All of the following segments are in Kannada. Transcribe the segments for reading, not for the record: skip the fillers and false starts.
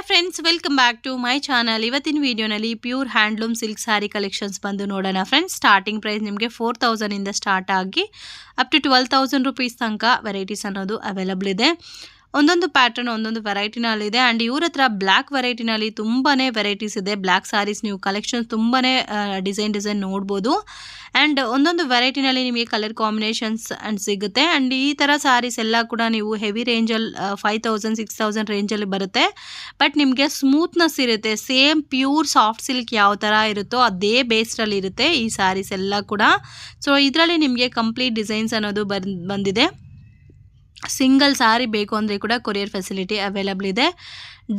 Hi friends, welcome back to my channel. ಇವತ್ತಿನ ವಿಡಿಯೋನಲ್ಲಿ pure handloom silk sari collections ಬಂದು ನೋಡೋಣ ಫ್ರೆಂಡ್ಸ್. ಸ್ಟಾರ್ಟಿಂಗ್ ಪ್ರೈಸ್ ನಿಮಗೆ 4000 ಇಂದ ಸ್ಟಾರ್ಟ್ ಆಗಿ ಅಪ್ ಟು 12,000 ರುಪೀಸ್ ತನಕ ವೆರೈಟೀಸ್ ಅನ್ನೋದು ಅವೈಲಬಲ್ ಇದೆ. ಒಂದೊಂದು ಪ್ಯಾಟರ್ನ್ ಒಂದೊಂದು ವೆರೈಟಿನಲ್ಲಿದೆ. ಆ್ಯಂಡ್ ಇವ್ರ ಹತ್ರ ಬ್ಲ್ಯಾಕ್ ವೆರೈಟಿನಲ್ಲಿ ತುಂಬಾ ವೆರೈಟೀಸ್ ಇದೆ. ಬ್ಲ್ಯಾಕ್ ಸ್ಯಾರೀಸ್ ನೀವು ಕಲೆಕ್ಷನ್ಸ್ ತುಂಬಾ ಡಿಸೈನ್ ನೋಡ್ಬೋದು. ಆ್ಯಂಡ್ ಒಂದೊಂದು ವೆರೈಟಿನಲ್ಲಿ ನಿಮಗೆ ಕಲರ್ ಕಾಂಬಿನೇಷನ್ಸ್ ಆ್ಯಂಡ್ ಸಿಗುತ್ತೆ. ಆ್ಯಂಡ್ ಈ ಥರ ಸ್ಯಾರೀಸ್ ಎಲ್ಲ ಕೂಡ ನೀವು ಹೆವಿ ರೇಂಜಲ್ಲಿ 5000 6000 ರೇಂಜಲ್ಲಿ ಬರುತ್ತೆ. ಬಟ್ ನಿಮಗೆ ಸ್ಮೂತ್ನೆಸ್ ಇರುತ್ತೆ. ಸೇಮ್ ಪ್ಯೂರ್ ಸಾಫ್ಟ್ ಸಿಲ್ಕ್ ಯಾವ ಥರ ಇರುತ್ತೋ ಅದೇ ಬೇಸ್ಡಲ್ಲಿ ಇರುತ್ತೆ ಈ ಸ್ಯಾರೀಸ್ ಎಲ್ಲ ಕೂಡ. ಸೊ ಇದರಲ್ಲಿ ನಿಮಗೆ ಕಂಪ್ಲೀಟ್ ಡಿಸೈನ್ಸ್ ಅನ್ನೋದು ಬಂದಿದೆ. ಸಿಂಗಲ್ ಸಾರಿ ಬೇಕು ಅಂದರೆ ಕೂಡ ಕೊರಿಯರ್ ಫೆಸಿಲಿಟಿ ಅವೈಲಬಲ್ ಇದೆ.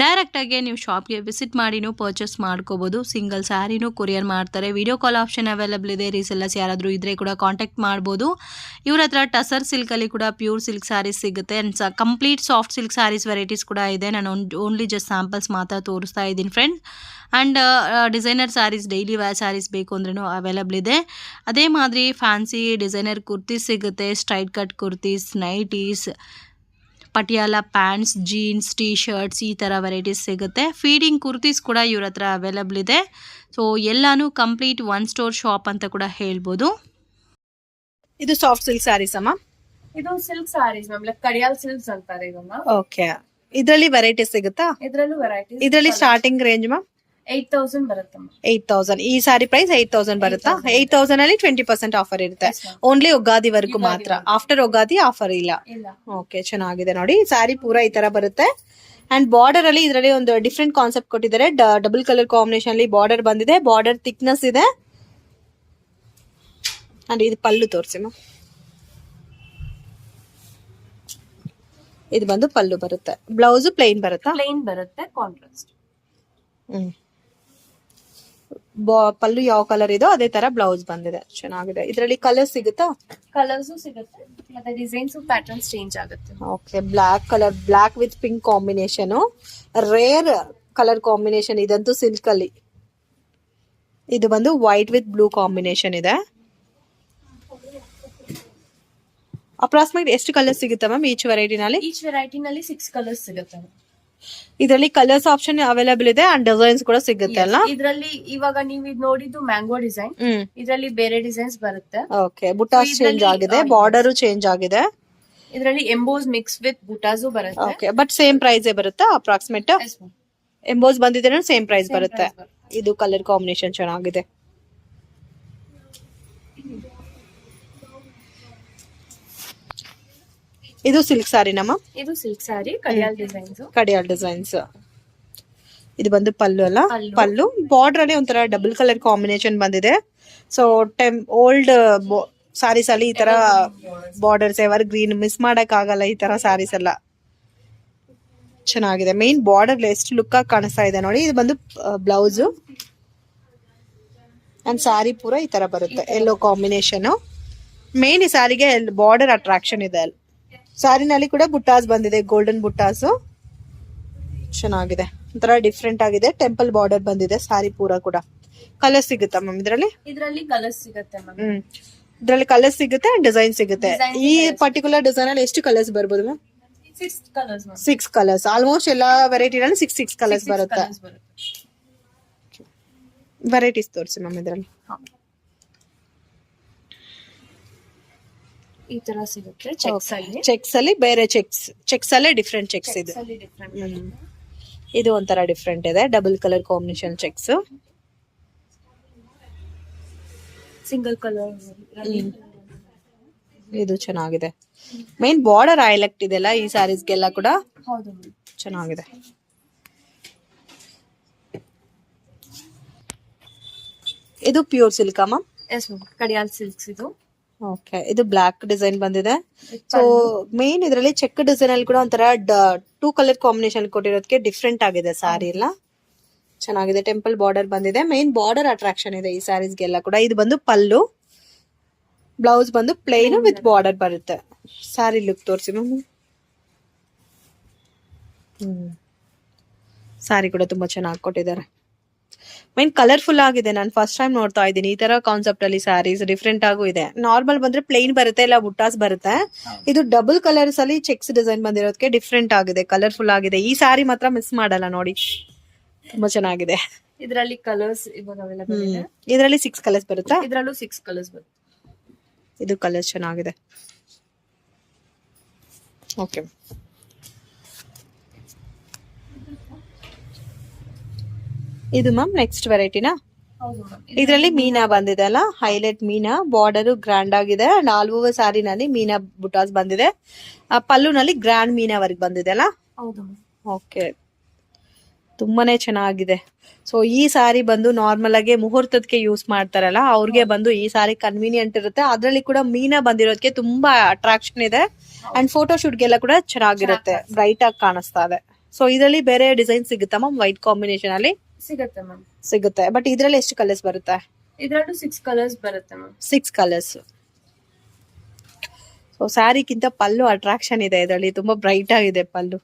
ಡೈರೆಕ್ಟಾಗಿ ನೀವು ಶಾಪ್ಗೆ ವಿಸಿಟ್ ಮಾಡಿನೂ ಪರ್ಚೇಸ್ ಮಾಡ್ಕೋಬೋದು. ಸಿಂಗಲ್ ಸ್ಯಾರಿನೂ ಕೊರಿಯರ್ ಮಾಡ್ತಾರೆ. ವಿಡಿಯೋ ಕಾಲ್ ಆಪ್ಷನ್ ಅವೈಲಬಲ್ ಇದೆ. ರೀಸೆಲ್ಲರ್ಸ್ ಯಾರಾದರೂ ಇದ್ದರೆ ಕೂಡ ಕಾಂಟ್ಯಾಕ್ಟ್ ಮಾಡ್ಬೋದು. ಇವ್ರ ಹತ್ರ ಟಸರ್ ಸಿಲ್ಕಲ್ಲಿ ಕೂಡ ಪ್ಯೂರ್ ಸಿಲ್ಕ್ ಸ್ಯಾರೀಸ್ ಸಿಗುತ್ತೆ. And complete soft silk saris varieties ಕೂಡ ಇದೆ. ನಾನು ಓನ್ಲಿ ಜಸ್ಟ್ ಸ್ಯಾಂಪಲ್ಸ್ ಮಾತ್ರ ತೋರಿಸ್ತಾ ಇದ್ದೀನಿ friends. And designer saris, daily wear saris ಬೇಕು ಅಂದ್ರೂ ಅವೈಲಬಲ್ ಇದೆ. ಅದೇ ಮಾದರಿ ಫ್ಯಾನ್ಸಿ ಡಿಸೈನರ್ ಕುರ್ತೀಸ್ ಸಿಗುತ್ತೆ. Straight cut kurtis, nighties, Patiala pants, jeans, T shirts, ಈ ಥರ ವೆರೈಟೀಸ್ ಸಿಗುತ್ತೆ. ಫೀಡಿಂಗ್ ಕುರ್ತೀಸ್ ಕೂಡ ಇವ್ರ ಹತ್ರ ಅವೈಲಬಲ್ ಇದೆ. ಸೊ ಎಲ್ಲಾನು ಕಂಪ್ಲೀಟ್ ಒನ್ ಸ್ಟೋರ್ ಶಾಪ್ ಅಂತ ಕೂಡ ಹೇಳ್ಬೋದು. ಇದು ಸಾಫ್ಟ್ ಸಿಲ್ಕ್ ಸ್ಯಾರೀಸ್ ಅಮ್ಮ. ಇದು silk sarees ma'am, like Kadiyal silks ಅಂತಾರೆ ಇದನ್ನ. ಓಕೆ, ಇದರಲ್ಲಿ ವೆರೈಟೀಸ್ ಸಿಗುತ್ತಾ? ಇದರಲ್ಲೂ ವೆರೈಟೀಸ್. ಇದರಲ್ಲಿ ಸ್ಟಾರ್ಟಿಂಗ್ ರೇಂಜ್ ಮ್ಯಾಮ್ 8000 ಬರುತ್ತೆ. 8000 ಈ ಸಾರಿ ಪ್ರೈಸ್ 8000 ಬರುತ್ತಾ? 8000 ಅಲ್ಲಿ 20% ಆಫರ್ ಇರುತ್ತೆ. ಓನ್ಲಿ ಯುಗಾದಿವರೆಗೂ ಮಾತ್ರ. ಆಫ್ಟರ್ ಯುಗಾದಿ ಆಫರ್ ಇಲ್ಲ. ಓಕೆ, ಚೆನ್ನಾಗಿದೆ ನೋಡಿ. ಸಾರಿ ಪೂರಾ ಈ ತರ ಬರುತ್ತೆ. ಅಂಡ್ ಬಾರ್ಡರ್ ಅಲ್ಲಿ ಇದರಲ್ಲಿ ಒಂದು ಡಿಫ್ರೆಂಟ್ ಕಾನ್ಸೆಪ್ಟ್ ಕೊಟ್ಟಿದ್ದಾರೆ. ಡಬಲ್ ಕಲರ್ ಕಾಂಬಿನೇಷನ್ ಅಲ್ಲಿ ಬಾರ್ಡರ್ ಬಂದಿದೆ. ಬಾರ್ಡರ್ ಥಿಕ್ನೆಸ್ ಇದೆ. ಅಂಡ್ ಇದು ಪಲ್ಲು ತೋರಿಸಿ ಮ್ಯಾಮ್. ಇದು ಬಂದು ಪಲ್ಲು ಬರುತ್ತೆ. ಬ್ಲೌಸ್ ಪ್ಲೇನ್ ಬರುತ್ತಾ? ಪ್ಲೇನ್ ಬರುತ್ತೆ, ಕಾಂಟ್ರಾಸ್ಟ್. ಪಲ್ಲು ಯಾವ ಕಲರ್ ಇದೋ ಅದೇ ತರ ಬ್ಲೌಸ್ ಬಂದಿದೆ. ಚೆನ್ನಾಗಿದೆ. ಇದರಲ್ಲಿ ಕಲರ್ ಸಿಗುತ್ತಾ? ಕಲರ್ಸ್ ಸಿಗುತ್ತೆ, ಮತ್ತೆ ಡಿಸೈನ್ಸ್ ಪ್ಯಾಟರ್ನ್ಸ್ ಚೇಂಜ್ ಆಗುತ್ತೆ. Okay, black colour, black with pink combination, rare colour combination. ಇದಂತೂ ಸಿಲ್ಕ್ ಅಲ್ಲಿ. ಇದು ಬಂದು ವೈಟ್ ವಿತ್ ಬ್ಲೂ ಕಾಂಬಿನೇಷನ್ ಇದೆ. ಅಪ್ರಾಕ್ಸಿಮೇಟ್ ಎಷ್ಟು ಕಲರ್ ಸಿಗುತ್ತೆ ಮ್ಯಾಮ್ ಈಚ್ ವೆರೈಟಿನಲ್ಲಿ? ಈಚ್ ವೆರೈಟಿನಲ್ಲಿ 6 ಕಲರ್ಸ್ ಸಿಗುತ್ತೆ. ಇದರಲ್ಲಿ ಕಲರ್ಸ್ ಆಪ್ಷನ್ ಅವೈಲಬಲ್ ಇದೆ. ಅಂಡ್ ಡಿಸೈನ್ಸ್ ಕೂಡ ಸಿಗುತ್ತೆ ಅಲ್ಲ? ಇದರಲ್ಲಿ ಇವಾಗ ನೀವು ಇದು ನೋಡಿದ್ದು ಮ್ಯಾಂಗೋ ಡಿಸೈನ್. ಇದರಲ್ಲಿ ಬೇರೆ ಡಿಸೈನ್ಸ್ ಬರುತ್ತೆ. ಓಕೆ, ಬುಟಾಸ್ ಚೇಂಜ್ ಆಗಿದೆ, ಬಾರ್ಡರ್ ಚೇಂಜ್ ಆಗಿದೆ. ಇದರಲ್ಲಿ ಎಂಬೋಸ್ ಮಿಕ್ಸ್ ವಿತ್ ಬುಟಾಸು ಬರುತ್ತೆ. ಓಕೆ, ಬಟ್ ಸೇಮ್ ಪ್ರೈಸ್ ಬರುತ್ತಾ ಅಪ್ರಾಕ್ಸಿಮೇಟ್? ಎಂಬೋಸ್ ಬಂದಿದ್ರೆ ಸೇಮ್ ಪ್ರೈಸ್ ಬರುತ್ತೆ. ಇದು ಕಲರ್ ಕಾಂಬಿನೇಷನ್ ಚೆನ್ನಾಗಿದೆ. ಇದು ಸಿಲ್ಕ್ ಸ್ಯಾರಿ ನಮ್ಮ. ಇದು ಸಿಲ್ಕ್ ಸ್ಯಾರಿ, ಕಡಿಯಾಲ್ ಡಿಸೈನ್ಸ್. ಕಡಿಯಾಲ್ ಡಿಸೈನ್ಸ್. ಇದು ಬಂದು ಪಲ್ಲು ಅಲ್ಲ? ಪಲ್ಲು. ಬಾರ್ಡರ್ ಅಲ್ಲಿ ಒಂಥರ ಡಬಲ್ ಕಲರ್ ಕಾಂಬಿನೇಷನ್ ಬಂದಿದೆ. ಸೊ ಓಲ್ಡ್ ಸ್ಯಾರೀಸ್ ಅಲ್ಲಿ ಈ ತರ ಬಾರ್ಡರ್ಸ್ ಎವರ್ ಗ್ರೀನ್ ಮಿಸ್ ಮಾಡಕ್ ಆಗಲ್ಲ. ಈ ತರ ಸ್ಯಾರೀಸ್ ಎಲ್ಲ ಚೆನ್ನಾಗಿದೆ. ಮೇನ್ ಬಾರ್ಡರ್ ಎಷ್ಟು ಲುಕ್ ಆಗಿ ಕಾಣಿಸ್ತಾ ಇದೆ ನೋಡಿ. ಇದು ಬಂದು ಬ್ಲೌಸ್ ಅಂಡ್ ಸ್ಯಾರಿ ಪೂರ ಈ ತರ ಬರುತ್ತೆ. ಎಲ್ಲೋ ಕಾಂಬಿನೇಷನ್. ಮೇನ್ ಈ ಸ್ಯಾರಿಗೆ ಬಾರ್ಡರ್ ಅಟ್ರಾಕ್ಷನ್ ಇದೆ. ಅಲ್ಲಿ ಸ್ಯಾರಿನಲ್ಲಿ ಕೂಡ ಬುಟ್ಟಾಸ್ ಬಂದಿದೆ, ಗೋಲ್ಡನ್ ಬುಟ್ಟಾಸ್. ಚೆನ್ನಾಗಿದೆ, ಒಂಥರ ಡಿಫ್ರೆಂಟ್ ಆಗಿದೆ. ಟೆಂಪಲ್ ಬಾರ್ಡರ್ ಬಂದಿದೆ ಸ್ಯಾರಿ ಪೂರ ಕೂಡ. ಕಲರ್ ಸಿಗುತ್ತಾ ಮ್ಯಾಮ್ ಇದರಲ್ಲಿ? ಇದರಲ್ಲಿ ಕಲರ್ಸ್ ಸಿಗುತ್ತೆ ಮ್ಯಾಮ್. ಇದರಲ್ಲಿ ಕಲರ್ ಸಿಗುತ್ತೆ ಅಂಡ್ ಡಿಸೈನ್ ಸಿಗುತ್ತೆ. ಈ ಪರ್ಟಿಕ್ಯುಲರ್ ಡಿಸೈನ್ ಅಲ್ಲಿ ಎಷ್ಟು ಕಲರ್ಸ್ ಬರ್ಬೋದು ಮ್ಯಾಮ್? 6 ಕಲರ್ಸ್. 6 ಕಲರ್ಸ್. ಆಲ್ಮೋಸ್ಟ್ ಎಲ್ಲಾ ವೆರೈಟಿನಲ್ಲಿ 6 ಕಲರ್ಸ್ ಬರುತ್ತೆ. ವೆರೈಟೀಸ್ ತೋರಿಸಿ ಮ್ಯಾಮ್ ಇದರಲ್ಲಿ. ಈ ತರ ಸಿಗುತ್ತೆ. ಚೆಕ್ಸ್ ಅಲ್ಲಿ ಬೇರೆ ಚೆಕ್ಸ್ ಅಲ್ಲೇ ಡಿಫ್ರೆಂಟ್ ಚೆಕ್ಸ್ ಇದೆ. ಇದು ಒಂಥರ ಡಿಫ್ರೆಂಟ್ ಇದೆ. Double colour combination cheques. Single colour. ಇದು ಚೆನ್ನಾಗಿದೆ. ಮೇನ್ ಬಾರ್ಡರ್ ಹೈಲೈಟ್ ಇದೆಲ್ಲ ಈ ಸ್ಯಾರೀಸ್ಗೆಲ್ಲ ಕೂಡ. ಹೌದು, ಚೆನ್ನಾಗಿದೆ. ಇದು pure silk ma'am? Yes ma'am, Kadiyal silks ಇದು. ಓಕೆ, ಇದು ಬ್ಲಾಕ್ ಡಿಸೈನ್ ಬಂದಿದೆ. ಸೊ ಮೇನ್ ಇದರಲ್ಲಿ ಚೆಕ್ ಡಿಸೈನ್ ಅಲ್ಲಿ ಕೂಡ ಒಂಥರ 2 ಕಲರ್ ಕಾಂಬಿನೇಷನ್ ಕೊಟ್ಟಿರೋದಕ್ಕೆ ಡಿಫ್ರೆಂಟ್ ಆಗಿದೆ ಸಾರಿ ಎಲ್ಲ. ಚೆನ್ನಾಗಿದೆ. ಟೆಂಪಲ್ ಬಾರ್ಡರ್ ಬಂದಿದೆ. ಮೇನ್ ಬಾರ್ಡರ್ ಅಟ್ರಾಕ್ಷನ್ ಇದೆ ಈ ಸ್ಯಾರೀಸ್ಗೆಲ್ಲ ಕೂಡ. ಇದು ಬಂದು ಪಲ್ಲು. ಬ್ಲೌಸ್ ಬಂದು ಪ್ಲೇನ್ ವಿತ್ ಬಾರ್ಡರ್ ಬರುತ್ತೆ. ಸ್ಯಾರಿ ಲುಕ್ ತೋರಿಸಿ ಮ್ಯಾಮ್. ಸ್ಯಾರಿ ಕೂಡ ತುಂಬಾ ಚೆನ್ನಾಗಿ ಕೊಟ್ಟಿದ್ದಾರೆ. ಮೈನ್ ಕಲರ್ಫುಲ್ ಆಗಿದೆ. ನಾನು ಫಸ್ಟ್ ಟೈಮ್ ನೋಡ್ತಾ ಇದ್ದೀನಿ ಈ ತರ ಕಾನ್ಸೆಪ್ಟ್ ಅಲ್ಲಿ ಸ್ಯಾರೀಸ್. ಡಿಫ್ರೆಂಟ್ ಆಗೂ ಇದೆ. ನಾರ್ಮಲ್ ಬಂದ್ರೆ ಪ್ಲೇನ್ ಬರುತ್ತೆ, ಇಲ್ಲ ಬುಟ್ಟಾಸ್ ಬರುತ್ತೆ. ಇದು ಡಬಲ್ ಕಲರ್ಸ್ ಅಲ್ಲಿ ಚೆಕ್ಸ್ ಡಿಸೈನ್ ಬಂದಿರೋದಕ್ಕೆ ಡಿಫ್ರೆಂಟ್ ಆಗಿದೆ, ಕಲರ್ಫುಲ್ ಆಗಿದೆ. ಈ ಸ್ಯಾರಿ ಮಾತ್ರ ಮಿಸ್ ಮಾಡಲ್ಲ ನೋಡಿ, ತುಂಬಾ ಚೆನ್ನಾಗಿದೆ. ಇದರಲ್ಲಿ ಕಲರ್ಸ್ ಇವಾಗ ಅವೈಲೇಬಲ್ ಇದೆ. ಇದರಲ್ಲಿ 6 ಕಲರ್ಸ್ ಬರುತ್ತಾ? ಇದರಲ್ಲೂ 6 ಕಲರ್ಸ್ ಬರುತ್ತೆ. ಇದು ಕಲರ್ ಚೆನ್ನಾಗಿದೆ. ಓಕೆ, ಇದು ಮ್ಯಾಮ್ ನೆಕ್ಸ್ಟ್ ವೆರೈಟಿನಾ? ಇದರಲ್ಲಿ ಮೀನಾ ಬಂದಿದೆ ಅಲ್ಲ, ಹೈಲೈಟ್ ಮೀನಾ. ಬಾರ್ಡರ್ ಗ್ರ್ಯಾಂಡ್ ಆಗಿದೆ ಅಂಡ್ ಆಲ್ ಓವರ್ ಸ್ಯಾರಿನಲ್ಲಿ ಮೀನಾ ಬುಟಾಸ್ ಬಂದಿದೆ. ಪಲ್ಲುನಲ್ಲಿ ಗ್ರ್ಯಾಂಡ್ ಮೀನಾ ವರ್ಕ್ ಬಂದಿದೆ ಅಲ್ಲ. ಓಕೆ, ತುಂಬಾನೇ ಚೆನ್ನಾಗಿದೆ. ಸೊ ಈ ಸಾರಿ ಬಂದು ನಾರ್ಮಲ್ ಆಗಿ ಮುಹೂರ್ತಕ್ಕೆ ಯೂಸ್ ಮಾಡ್ತಾರಲ್ಲ, ಅವ್ರಿಗೆ ಬಂದು ಈ ಸಾರಿ ಕನ್ವೀನಿಯಂಟ್ ಇರುತ್ತೆ. ಅದ್ರಲ್ಲಿ ಕೂಡ ಮೀನಾ ಬಂದಿರೋದಕ್ಕೆ ತುಂಬಾ ಅಟ್ರಾಕ್ಷನ್ ಇದೆ ಅಂಡ್ ಫೋಟೋ ಶೂಟ್ಗೆಲ್ಲ ಕೂಡ ಚೆನ್ನಾಗಿರುತ್ತೆ, ಬ್ರೈಟ್ ಆಗಿ ಕಾಣಿಸ್ತಾ ಇದೆ. ಸೊ ಇದರಲ್ಲಿ ಬೇರೆ ಡಿಸೈನ್ ಸಿಗುತ್ತಾ ಮ್ಯಾಮ್? ವೈಟ್ ಕಾಂಬಿನೇಷನ್ ಅಲ್ಲಿ ಸಿಗುತ್ತೆ ಮ್ಯಾಮ್. ಸಿಗುತ್ತೆ. ಬಟ್ ಇದ್ರಲ್ಲಿ ಎಷ್ಟು ಕಲರ್ಸ್ ಬರುತ್ತೆ? ಇದರಲ್ಲೂ 6 ಕಲರ್ಸ್ ಬರುತ್ತೆ ಮ್ಯಾಮ್. 6 ಕಲರ್ಸ್. ಸೊ ಸ್ಯಾರಿಗಿಂತ ಪಲ್ಲು ಅಟ್ರಾಕ್ಷನ್ ಇದೆ ಇದರಲ್ಲಿ, ತುಂಬಾ ಬ್ರೈಟ್ ಆಗಿದೆ ಪಲ್ಲು.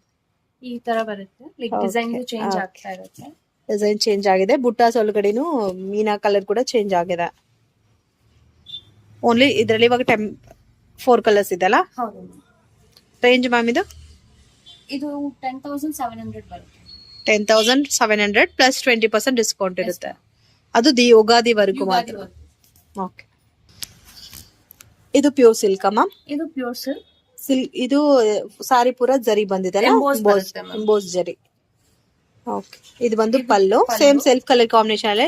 ಈ ತರ ಬರುತ್ತೆ, ಲೈಕ್ ಡಿಸೈನ್ ಚೇಂಜ್ ಆಗ್ತಾ ಇರುತ್ತೆ. ಡಿಸೈನ್ ಚೇಂಜ್ ಆಗಿದೆ. ಬುಟ್ಟಾಸ್ ಒಳಗಡೆನು ಮೀನಾ ಕಲರ್ ಕೂಡ ಚೇಂಜ್ ಆಗಿದೆ. ಓನ್ಲಿ ಇದರಲ್ಲಿ ಇವಾಗ 4 ಕಲರ್ಸ್ ಇದೆ ಅಲ್ಲ. ಹೌದು. ರೇಂಜ್ ಮ್ಯಾಮ್ ಇದು? ಇದು 10,700 ಬರುತ್ತೆ. 10,700 ಪ್ಲಸ್ 20% ಡಿಸ್ಕೌಂಟ್ ಇರುತ್ತೆ. ಅದು ಯುಗಾದಿವರೆಗೂ ಮಾತ್ರ. ಓಕೆ, ಇದು ಪ್ಯೂರ್ ಸಿಲ್ಕ್ ಮ್ಯಾಮ್? ಇದು ಪ್ಯೂರ್ ಸಿಲ್ಕ್. ಇದು ಸಾರಿ ಪೂರ ಜರಿ ಬಂದಿದೆ ಅಲ್ಲ, ಎಂಬೋಸ್ ಜರಿ. ಓಕೆ, ಇದು ಬಂದು ಪಲ್ಲು ಸೇಮ್ ಸೆಲ್ಫ್ ಕಲರ್ ಕಾಂಬಿನೇಷನ್ ಅಲ್ಲೇ.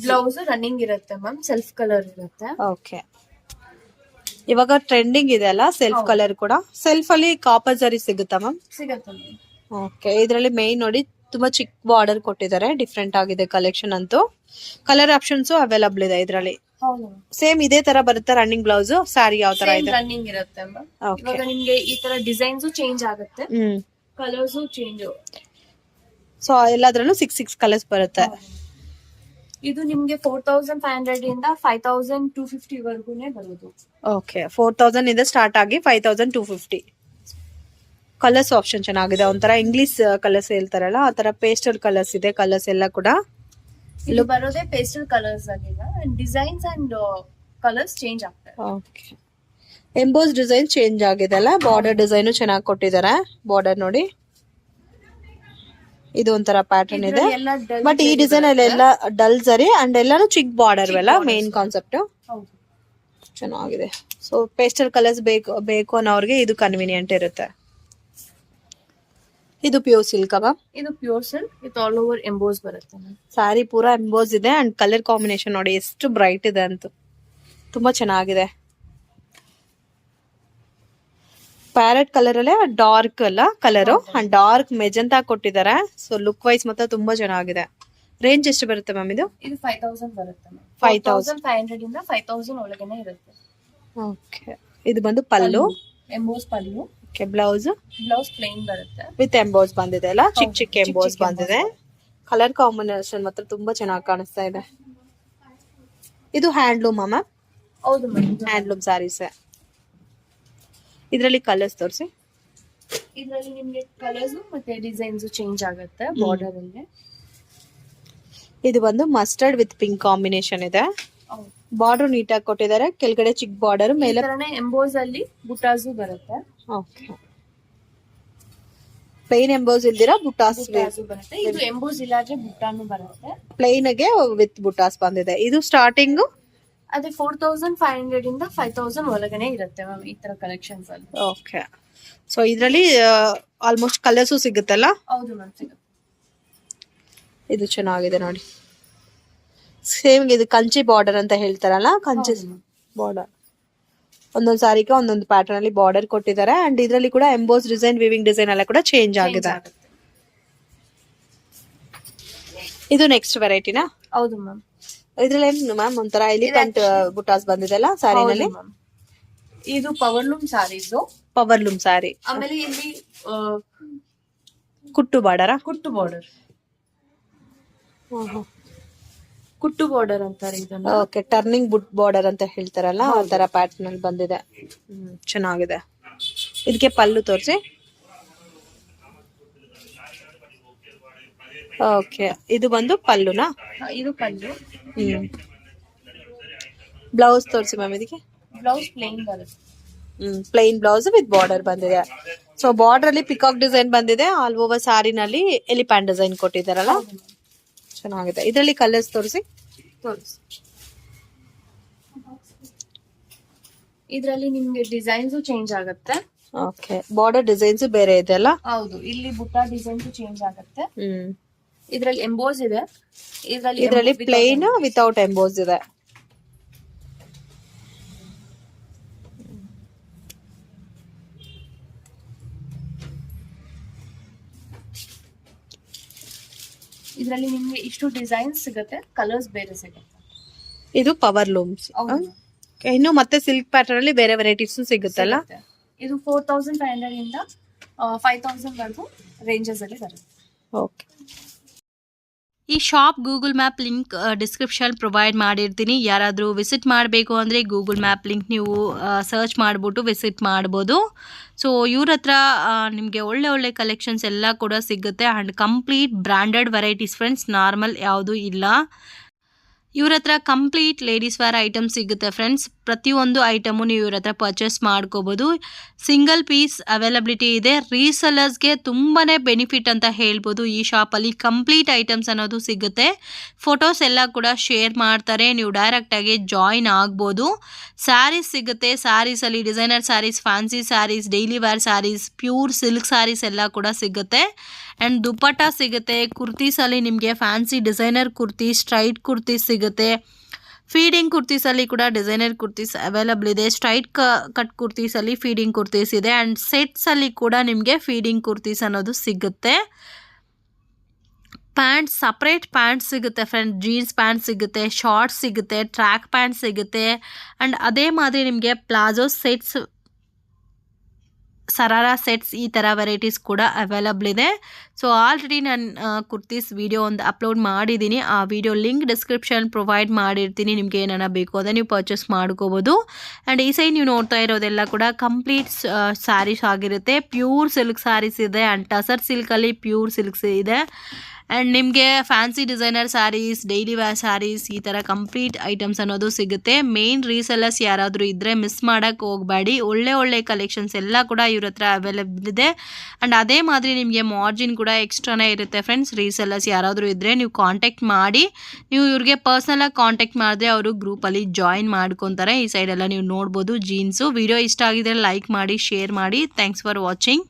ಬ್ಲೌಸ್ ರನ್ನಿಂಗ್ ಇರುತ್ತೆ ಮ್ಯಾಮ್, ಸೆಲ್ಫ್ ಕಲರ್ ಇರುತ್ತೆ. ಓಕೆ, ಇವಾಗ ಟ್ರೆಂಡಿಂಗ್ ಇದೆ ಅಲ್ಲ ಸೆಲ್ಫ್ ಕಲರ್ ಕೂಡ. ಸೆಲ್ಫ್ ಅಲ್ಲಿ ಕಾಪರ್ ಜರಿ ಸಿಗುತ್ತಾ ಮ್ಯಾಮ್? ಸಿಗುತ್ತೆ. ಓಕೆ, ಇದರಲ್ಲಿ ಮೇನ್ ನೋಡಿ ತುಂಬಾ ಚಿಕ್ಕ ಬಾರ್ಡರ್ ಕೊಟ್ಟಿದ್ದಾರೆ. ಡಿಫ್ರೆಂಟ್ ಆಗಿದೆ ಕಲೆಕ್ಷನ್ ಅಂತೂ. ಕಲರ್ ಆಪ್ಷನ್ಸ್ ಅವೈಲಬಲ್ ಇದೆ ಇದರಲ್ಲಿ. ಸೇಮ್ ಇದೇ ತರ ಬರುತ್ತೆ ರನ್ನಿಂಗ್ ಬ್ಲೌಸ್. ಸ್ಯಾರಿ ಯಾವ ತರ ಇದೆ? ರನ್ನಿಂಗ್ ಇರುತ್ತೆ ಮ್ಯಾಮ್. ಇವಾಗ ನಿಮ್ಗೆ ಈ ತರ ಡಿಸೈನ್ಸ್ ಚೇಂಜ್ ಆಗುತ್ತೆ, ಕಲರ್ಸ್ ಚೇಂಜ್. ಸೊ ಎಲ್ಲಾದ್ರಲ್ಲೂ 6 ಕಲರ್ಸ್ ಬರುತ್ತೆ. ಇದು ನಿಮ್ಗೆ 4,500 ಇಂದ 5,250 ವರೆಗೂನೇ ಬರೋದು. ಓಕೆ, 4,000 ಇಂದ ಸ್ಟಾರ್ಟ್ ಆಗಿ 5,250. ಕಲರ್ಸ್ ಆಪ್ಷನ್ ಚೆನ್ನಾಗಿದೆ. ಒಂಥರ ಇಂಗ್ಲಿಷ್ ಕಲರ್ಸ್ ಹೇಳ್ತಾರಲ್ಲ, ಆ ತರ ಪೇಸ್ಟಲ್ ಕಲರ್ಸ್ ಇದೆ. ಕಲರ್ಸ್ ಎಲ್ಲ ಕೂಡ ಇಲ್ಲಿ ಬರೋದೇ ಪೇಸ್ಟಲ್ ಕಲರ್ಸ್ ಆಗಿದೆ. ಡಿಸೈನ್ಸ್ ಅಂಡ್ ಕಲರ್ಸ್ ಚೇಂಜ್ ಆಗ್ತದೆ. ಓಕೆ, ಎಂಬೋಸ್ ಡಿಸೈನ್ ಚೇಂಜ್ ಆಗಿದೆ ಅಲ್ಲ. ಬಾರ್ಡರ್ ಡಿಸೈನ್ ಚೆನ್ನಾಗಿ ಕೊಟ್ಟಿದ್ದಾರೆ. ಬಾರ್ಡರ್ ನೋಡಿ, ಇದು ಒಂಥರ ಪ್ಯಾಟರ್ನ್ ಇದೆ. ಬಟ್ ಈ ಡಿಸೈನ್ ಅಲ್ಲೆಲ್ಲ ಡಲ್ ಜರಿ ಅಂಡ್ ಎಲ್ಲಾನು ಚಿಕ್ ಬಾರ್ಡರ್ ಅಲ್ಲ ಮೇನ್ ಕಾನ್ಸೆಪ್ಟ್. ಚೆನ್ನಾಗಿದೆ. ಸೊ ಪೇಸ್ಟಲ್ ಕಲರ್ಸ್ ಬೇಕು ಅನ್ನೋರ್ಗೆ ಇದು ಕನ್ವೀನಿಯಂಟ್ ಇರುತ್ತೆ. ಇದು ಪ್ಯೂರ್ ಸಿಲ್ಕ್ ಅವ? ಇದು pure silk with all over emboss ಬರುತ್ತೆ. ಸಾರಿ ಪೂರಾ ಎಂಬೋಸ್ ಇದೆ ಅಂಡ್ ಕಲರ್ ಕಾಂಬಿನೇಷನ್ ನೋಡಿ ಎಷ್ಟು ಬ್ರೈಟ್ ಇದೆ ಅಂತ, ತುಂಬಾ ಚೆನ್ನಾಗಿದೆ. ಪ್ಯಾರೆಟ್ ಕಲರ್ ಅಲ್ಲೇ ಡಾರ್ಕ್ ಅಲ್ಲ ಕಲರ್ ಅಂಡ್ ಡಾರ್ಕ್ ಮೆಜೆಂಟಾ ಕೊಟ್ಟಿದ್ದಾರೆ. ಸೊ ಲುಕ್ ವೈಸ್ ಮತ್ತೆ ತುಂಬಾ ಚೆನ್ನಾಗಿದೆ. ರೇಂಜ್ ಎಷ್ಟು ಬರುತ್ತೆ ಮ್ಯಾಮ್ ಇದು? ಇದು 5,000 ಬರುತ್ತೆ. 5,500 ಇಂದ 5,000 ಒಳಗೇನೆ ಇರುತ್ತೆ. ಓಕೆ, ಇದು ಬಂದು ಪಲ್ಲು, ಎಂಬೋಸ್ ಪಲ್ಲು. ಓಕೆ, ಬ್ಲೌಸ್ ಪ್ಲೇನ್ ಬರುತ್ತೆ ವಿತ್ ಎಂಬೋಸ್ ಬಂದಿದೆ ಅಲ್ಲ, ಚಿಕ್ಕ ಎಂಬೋಸ್ ಬಂದಿದೆ. ಕಲರ್ ಕಾಂಬಿನೇಷನ್ ಮಾತ್ರ ತುಂಬಾ ಚೆನ್ನಾಗಿ ಕಾಣಿಸ್ತಾ ಇದೆ. ಇದು ಹ್ಯಾಂಡ್ಲೂಮ್ ಮ್ಯಾಮ್? ಹೌದು ಮ್ಯಾಮ್, ಹ್ಯಾಂಡ್ಲೂಮ್ ಸ್ಯಾರೀಸ್. ಇದರಲ್ಲಿ ಕಲರ್ಸ್ ತೋರಿಸಿ. ಇದರಲ್ಲಿ ನಿಮ್ಗೆ ಕಲರ್ಸ್ ಮತ್ತೆ ಡಿಸೈನ್ಸ್ ಚೇಂಜ್ ಆಗುತ್ತೆ ಬಾರ್ಡರ್ ಅಲ್ಲಿ. ಇದು ಬಂದು ಮಸ್ಟರ್ಡ್ ವಿತ್ ಪಿಂಕ್ ಕಾಂಬಿನೇಷನ್ ಇದೆ. ಬಾರ್ಡರ್ ನೀಟಾಗಿ ಕೊಟ್ಟಿದ್ದಾರೆ. ಕೆಳಗಡೆ ಚಿಕ್ಕ ಬಾರ್ಡರ್, ಮೇಲೆ ಎಂಬೋಸ್ ಅಲ್ಲಿ ಬುಟಾಸು ಬರುತ್ತೆ. ಓಕೆ, ಪ್ಲೇನ್ ಎಂಬೋಸ್ ಇಲ್ದಿರಾ ಬುಟಾಸ್ ಬರುತ್ತೆ. ಇದು ಎಂಬೋಸ್ ಇಲ್ಲಾದ್ರೆ ಬುಟಾನು ಬರುತ್ತೆ. ಪ್ಲೇನ್ ಗೆ ವಿತ್ ಬುಟಾಸ್ ಬಂದಿದೆ. ಇದು ಸ್ಟಾರ್ಟಿಂಗ್ ಅದೇ 4,500 ಇಂದ 5,000 ಒಳಗನೆ ಇರುತ್ತೆ ಮ್ಯಾಮ್ ಈ ತರ ಕಲೆಕ್ಷನ್ಸ್ ಅಲ್ಲಿ. ಓಕೆ, ಸೊ ಇದರಲ್ಲಿ ಆಲ್ಮೋಸ್ಟ್ ಕಲರ್ಸ್ ಸಿಗುತ್ತಲ್ಲ? ಹೌದು ಮ್ಯಾಮ್, ಸಿಗುತ್ತೆ. ಇದು ಚೆನ್ನಾಗಿದೆ ನೋಡಿ. ಸೇಮ್ ಇದು ಕಂಚಿ ಬಾರ್ಡರ್ ಅಂತ ಹೇಳ್ತಾರಲ್ಲ, ಕಂಚಿ ಬಾರ್ಡರ್. ಒಂದೊಂದು ಸಾರಿಗೆ ಒಂದೊಂದು ಪ್ಯಾಟರ್ನ್ ಅಲ್ಲಿ ಬಾರ್ಡರ್ ಕೊಟ್ಟಿದ್ದಾರೆ ಅಂಡ್ ಇದರಲ್ಲಿ ಕೂಡ ಎಂಬೋಸ್ ಡಿಸೈನ್, ವಿವಿಂಗ್ ಡಿಸೈನ್ ಎಲ್ಲ ಕೂಡ ಚೇಂಜ್ ಆಗಿದೆ. ಇದು ನೆಕ್ಸ್ಟ್ ವೆರೈಟಿನಾ? ಹೌದು ಮ್ಯಾಮ್. ಇದ್ರಲ್ಲಿ ಏನು ಮ್ಯಾಮ್ ಒಂಥರ ಎಲಿಫೆಂಟ್ ಬುಟಾಸ್ ಬಂದಿದೆ ಅಲ್ಲ ಸಾರಿನಲ್ಲಿ? ಇದು ಪವರ್ಲೂಮ್ ಸಾರೀಸ್. ಪವರ್ಲೂಮ್ ಸಾರಿ. ಆಮೇಲೆ ಇಲ್ಲಿ ಕುಟ್ಟು ಬಾರ್ಡರ್. ಕುಟ್ಟು ಬಾರ್ಡರ್, ಕುಟ್ಟು ಬಾರ್ಡರ್ ಅಂತಾರೆ ಇದನ್ನ. ಓಕೆ, ಟರ್ನಿಂಗ್ ಬುಟ್ ಬಾರ್ಡರ್ ಅಂತ ಹೇಳ್ತಾರಲ್ಲ, ಆ ತರ ಪ್ಯಾಟರ್ನ್ ಅಲ್ಲಿ ಬಂದಿದೆ. ಚೆನ್ನಾಗಿದೆ. ಇದಕ್ಕೆ ಪಲ್ಲು ತೋರಿಸಿ. ಓಕೆ, ಇದು ಬಂದು ಪಲ್ಲುನಾ? ಇದು ಪಲ್ಲು. ಬ್ಲೌಸ್ ತೋರಿಸಿ ಮ್ಯಾಮ್ ಇದಕ್ಕೆ. ಬ್ಲೌಸ್ ಪ್ಲೇನ್ ಬರುತ್ತೆ. ಪ್ಲೈನ್ ಬ್ಲೌಸ್ ವಿತ್ ಬಾರ್ಡರ್ ಬಂದಿದೆ. ಸೊ ಬಾರ್ಡರ್ ಅಲ್ಲಿ ಪಿಕಾಕ್ ಡಿಸೈನ್ ಬಂದಿದೆ. ಆಲ್ ಓವರ್ ಸಾರಿನಲ್ಲಿ ಎಲಿಫ್ಯಾಂಟ್ ಡಿಸೈನ್ ಕೊಟ್ಟಿದ್ದಾರಲ್ಲ, ಚೆನ್ನಾಗಿದೆ. ಇದರಲ್ಲಿ ಕಲರ್ಸ್ ತೋರಿಸಿ. ಇದರಲ್ಲಿ ನಿಮ್ಗೆ ಡಿಸೈನ್ಸ್ ಚೇಂಜ್ ಆಗುತ್ತೆ. ಓಕೆ, ಬಾರ್ಡರ್ ಡಿಸೈನ್ಸ್ ಬೇರೆ ಇದೆ ಅಲ್ಲ? ಹೌದು, ಇಲ್ಲಿ ಬುಟ್ಟ ಡಿಸೈನ್ಸ್ ಚೇಂಜ್ ಆಗುತ್ತೆ. ಇದರಲ್ಲಿ ಎಂಬೋಸ್ ಇದೆ, ಇದರಲ್ಲಿ ಪ್ಲೇನ್ ವಿತೌಟ್ ಎಂಬೋಸ್ ಇದೆ. ಇದರಲ್ಲಿ ನಿಮ್ಗೆ ಇಷ್ಟು ಡಿಸೈನ್ಸ್ ಸಿಗುತ್ತೆ, ಕಲರ್ಸ್ ಬೇರೆ ಸಿಗುತ್ತೆ. ಇದು ಪವರ್ ಲೂಮ್ಸ್. ಇನ್ನು ಮತ್ತೆ ಸಿಲ್ಕ್ ಪ್ಯಾಟರ್ನ್ ಅಲ್ಲಿ ಬೇರೆ ವೆರೈಟೀಸ್ ಸಿಗುತ್ತಲ್ಲ. ಇದು 4500 ಇಂದ 5000 ವರೆಗೂ ರೇಂಜಸ್ ಅಲ್ಲಿ ಬರುತ್ತೆ. ಓಕೆ, ಈ shop Google map link description provide ಮಾಡಿರ್ತೀನಿ. ಯಾರಾದರೂ ವಿಸಿಟ್ ಮಾಡಬೇಕು ಅಂದರೆ ಗೂಗಲ್ ಮ್ಯಾಪ್ ಲಿಂಕ್ ನೀವು ಸರ್ಚ್ ಮಾಡಿಬಿಟ್ಟು ವಿಸಿಟ್ ಮಾಡ್ಬೋದು. ಸೊ ಇವ್ರ ಹತ್ರ ನಿಮಗೆ ಒಳ್ಳೆ ಕಲೆಕ್ಷನ್ಸ್ ಎಲ್ಲ ಕೂಡ ಸಿಗುತ್ತೆ. And complete branded varieties friends, normal ಯಾವುದೂ ಇಲ್ಲ. ಇವ್ರ ಹತ್ರ ಕಂಪ್ಲೀಟ್ ಲೇಡೀಸ್ ವೇರ್ ಐಟಮ್ಸ್ ಸಿಗುತ್ತೆ ಫ್ರೆಂಡ್ಸ್. ಪ್ರತಿಯೊಂದು ಐಟಮು ನೀವು ಇವ್ರ ಹತ್ರ ಪರ್ಚೇಸ್ ಮಾಡ್ಕೋಬೋದು. ಸಿಂಗಲ್ ಪೀಸ್ ಅವೈಲಬಿಲಿಟಿ ಇದೆ. ರೀಸೆಲ್ಲರ್ಸ್ಗೆ ತುಂಬಾ ಬೆನಿಫಿಟ್ ಅಂತ ಹೇಳ್ಬೋದು. ಈ ಶಾಪಲ್ಲಿ ಕಂಪ್ಲೀಟ್ ಐಟಮ್ಸ್ ಅನ್ನೋದು ಸಿಗುತ್ತೆ. ಫೋಟೋಸ್ ಎಲ್ಲ ಕೂಡ ಶೇರ್ ಮಾಡ್ತಾರೆ, ನೀವು ಡೈರೆಕ್ಟಾಗಿ ಜಾಯಿನ್ ಆಗ್ಬೋದು. ಸ್ಯಾರೀಸ್ ಸಿಗುತ್ತೆ. ಸ್ಯಾರೀಸಲ್ಲಿ designer sarees, fancy sarees, daily wear sarees, pure silk sarees ಎಲ್ಲ ಕೂಡ ಸಿಗುತ್ತೆ. ಆ್ಯಂಡ್ ದುಪ್ಪಟ್ಟ ಸಿಗುತ್ತೆ. ಕುರ್ತೀಸಲ್ಲಿ ನಿಮಗೆ fancy designer kurti, straight kurtis ಸಿಗುತ್ತೆ. ಫೀಡಿಂಗ್ ಕುರ್ತೀಸಲ್ಲಿ ಕೂಡ ಡಿಸೈನರ್ ಕುರ್ತೀಸ್ ಅವೈಲಬಲ್ ಇದೆ. ಸ್ಟ್ರೈಟ್ ಕಟ್ ಕುರ್ತೀಸಲ್ಲಿ ಫೀಡಿಂಗ್ ಕುರ್ತೀಸ್ ಇದೆ. ಆ್ಯಂಡ್ ಸೆಟ್ಸಲ್ಲಿ ಕೂಡ ನಿಮಗೆ ಫೀಡಿಂಗ್ ಕುರ್ತೀಸ್ ಅನ್ನೋದು ಸಿಗುತ್ತೆ. ಪ್ಯಾಂಟ್, ಸಪ್ರೇಟ್ ಪ್ಯಾಂಟ್ ಸಿಗುತ್ತೆ ಫ್ರೆಂಡ್. ಜೀನ್ಸ್ ಪ್ಯಾಂಟ್ ಸಿಗುತ್ತೆ, ಶಾರ್ಟ್ಸ್ ಸಿಗುತ್ತೆ, ಟ್ರ್ಯಾಕ್ ಪ್ಯಾಂಟ್ ಸಿಗುತ್ತೆ. ಆ್ಯಂಡ್ ಅದೇ ಮಾದರಿ ನಿಮಗೆ ಪ್ಲಾಜೋ ಸೆಟ್ಸ್, ಸರಾರಾ ಸೆಟ್ಸ್, ಈ ಥರ ವೆರೈಟೀಸ್ ಕೂಡ ಅವೈಲಬಲ್ ಇದೆ. ಸೊ ಆಲ್ರೆಡಿ ನಾನು ಕುರ್ತೀಸ್ ವಿಡಿಯೋ ಒಂದು ಅಪ್ಲೋಡ್ ಮಾಡಿದ್ದೀನಿ. ಆ ವಿಡಿಯೋ ಲಿಂಕ್ ಡಿಸ್ಕ್ರಿಪ್ಷನ್ ಪ್ರೊವೈಡ್ ಮಾಡಿರ್ತೀನಿ. ನಿಮಗೆ ಏನಾರ ಬೇಕು ಅದನ್ನು ನೀವು ಪರ್ಚೇಸ್ ಮಾಡ್ಕೋಬೋದು. ಆ್ಯಂಡ್ ಈ ಸೈಡ್ ನೀವು ನೋಡ್ತಾ ಇರೋದೆಲ್ಲ ಕೂಡ ಕಂಪ್ಲೀಟ್ ಸ್ಯಾರೀಸ್ ಆಗಿರುತ್ತೆ. ಪ್ಯೂರ್ ಸಿಲ್ಕ್ ಸ್ಯಾರೀಸ್ ಇದೆ. ಆ್ಯಂಡ್ ಟಸರ್ ಸಿಲ್ಕಲ್ಲಿ ಪ್ಯೂರ್ ಸಿಲ್ಕ್ಸ್ ಇದೆ. ಆ್ಯಂಡ್ ನಿಮಗೆ fancy designer saris, daily wear saris, ಈ ಥರ ಕಂಪ್ಲೀಟ್ ಐಟಮ್ಸ್ ಅನ್ನೋದು ಸಿಗುತ್ತೆ. ಮೇನ್ ರೀಸೆಲ್ಲರ್ಸ್ ಯಾರಾದರೂ ಇದ್ದರೆ ಮಿಸ್ ಮಾಡೋಕ್ಕೆ ಹೋಗಬೇಡಿ. ಒಳ್ಳೆ ಕಲೆಕ್ಷನ್ಸ್ ಎಲ್ಲ ಕೂಡ ಇವ್ರ ಹತ್ರ ಅವೈಲಬಲ್ ಇದೆ. ಆ್ಯಂಡ್ ಅದೇ ಮಾದರಿ ನಿಮಗೆ ಮಾರ್ಜಿನ್ ಕೂಡ ಎಕ್ಸ್ಟ್ರಾನೇ ಇರುತ್ತೆ ಫ್ರೆಂಡ್ಸ್. ರೀಸೆಲ್ಲರ್ಸ್ ಯಾರಾದರೂ ಇದ್ದರೆ ನೀವು ಕಾಂಟ್ಯಾಕ್ಟ್ ಮಾಡಿ. ನೀವು ಇವ್ರಿಗೆ ಪರ್ಸ್ನಲಾಗಿ ಕಾಂಟ್ಯಾಕ್ಟ್ ಮಾಡಿದ್ರೆ ಅವರು ಗ್ರೂಪಲ್ಲಿ ಜಾಯಿನ್ ಮಾಡ್ಕೊತಾರೆ. ಈ ಸೈಡೆಲ್ಲ ನೀವು ನೋಡ್ಬೋದು ಜೀನ್ಸು. ವಿಡಿಯೋ ಇಷ್ಟ ಆಗಿದ್ರೆ ಲೈಕ್ ಮಾಡಿ, ಶೇರ್ ಮಾಡಿ. Thanks for watching.